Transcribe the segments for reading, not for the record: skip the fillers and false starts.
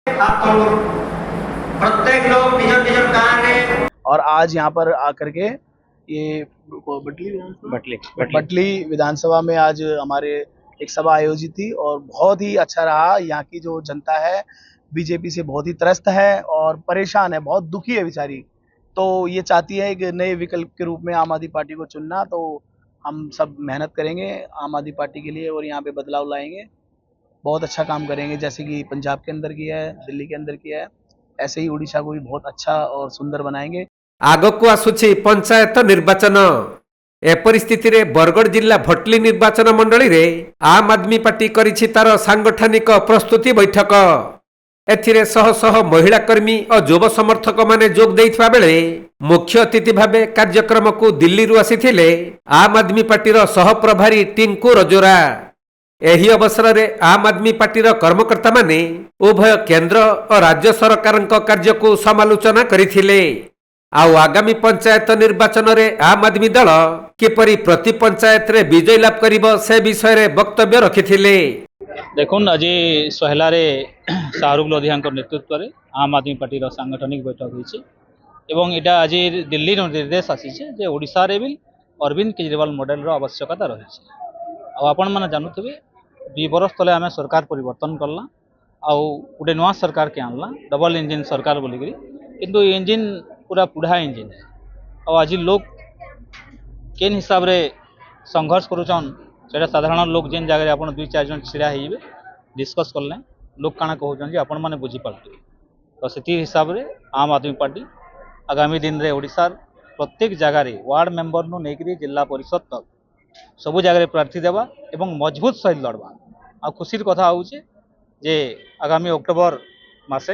प्रत्येक लोग निज निज कार्य और आज यहाँ पर आकर के ये बटली विधानसभा में आज हमारे एक सभा आयोजित थी और बहुत ही अच्छा रहा। यहाँ की जो जनता है बीजेपी से बहुत ही त्रस्त है और परेशान है, बहुत दुखी है बेचारी। तो ये चाहती है एक नए विकल्प के रूप में आम आदमी पार्टी को चुनना। तो हम सब मेहनत करेंगे आम आदमी पार्टी के लिए और यहाँ पे बदलाव लाएंगे। बहुत अच्छा काम करेंगे, जैसे कि पंजाब के अंदर किया है, दिल्ली के अंदर किया है, ऐसे ही उड़ीसा को भी बहुत अच्छा और सुंदर बनाएंगे। आगकू आसुछि पंचायत निर्वाचन। ए परिस्थिति रे बरगढ़ जिला भटली निर्वाचन मंडली रे आम आदमी पार्टी करिछि तार सांगठनिक प्रस्तुति बैठक। एथिरे शह शह महिला कर्मी और युव समर्थक माने जोग देइथबा बेले मुख्य अतिथि भाबे कार्यक्रम को दिल्ली रु आसीथिले आम आदमी पार्टीर सह प्रभारी टिंकू रजोरा। एही अवसर रे आम आदमी पार्टीर कर्मकर्ता माने उभय केंद्र और राज्य सरकारक कार्य को समालोचना करिथिले। आउ आगामी पंचायत निर्वाचन रे आम आदमी दल किपरि प्रति पंचायत रे विजय लाभ करिबो से विषय रे वक्तव्य रखिथिले। देखुन आज सहलारे शाहरुख लोधिया नेतृत्व में आम आदमी पार्टी सांगठनिक बैठक होती एवं यहाँ आज दिल्ली निर्देश आसी ओडिशा रे भी अरविंद केजरीवाल मॉडल रो आवश्यकता रही। आपण मैंने जानूथे 2 बरस तले आम सरकार परिवर्तन करला आउ गोटे नुआ सरकार के आनला डबल इंजिन सरकार बोलिकी, किंतु इंजिन पूरा पुढ़ा इंजिन है। आज लोग केन हिसाब रे संघर्ष करुचन से साधारण लोग जेन जगह आप 2-4 जन छिड़ा हो डिस्कस कले लोग काना कहते आपण मैंने बुझीपारे। तो से हिसाब रे आम आदमी पार्टी आगामी दिन रे ओडिशार प्रत्येक जगार वार्ड मेंबर नु नेकरी जिला परिषद तक सबू जगह प्रार्थी देवा एवं मजबूत सहित लड़वा। आ खुशी कथा होचे जे आगामी अक्टोबर मासे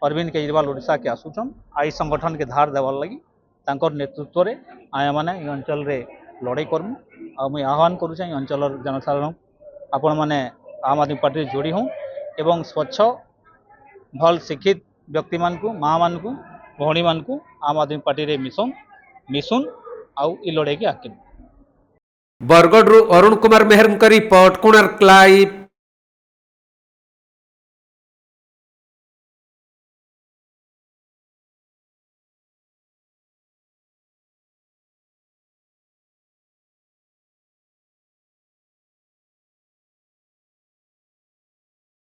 अरविंद केजरीवाल ओडिशा के आसुचन आई संगठन के धार देवार लगी तांकर नेतृत्व रे आया माने अंचल रे लड़ाई करमु। आ मुझे आह्वान करुचे अंचल जनसाधारण आपण मैंने आम आदमी पार्टी जोड़ी हूँ एवं स्वच्छ भल शिक्षित व्यक्ति मान को माँ मान को भौणी मान को आम आदमी पार्टी रे मिसुन आउ ई लड़ाई के आगे। बरगढ़ अरुण कुमार मेहर रिपोर्ट कोणार्क लाइव।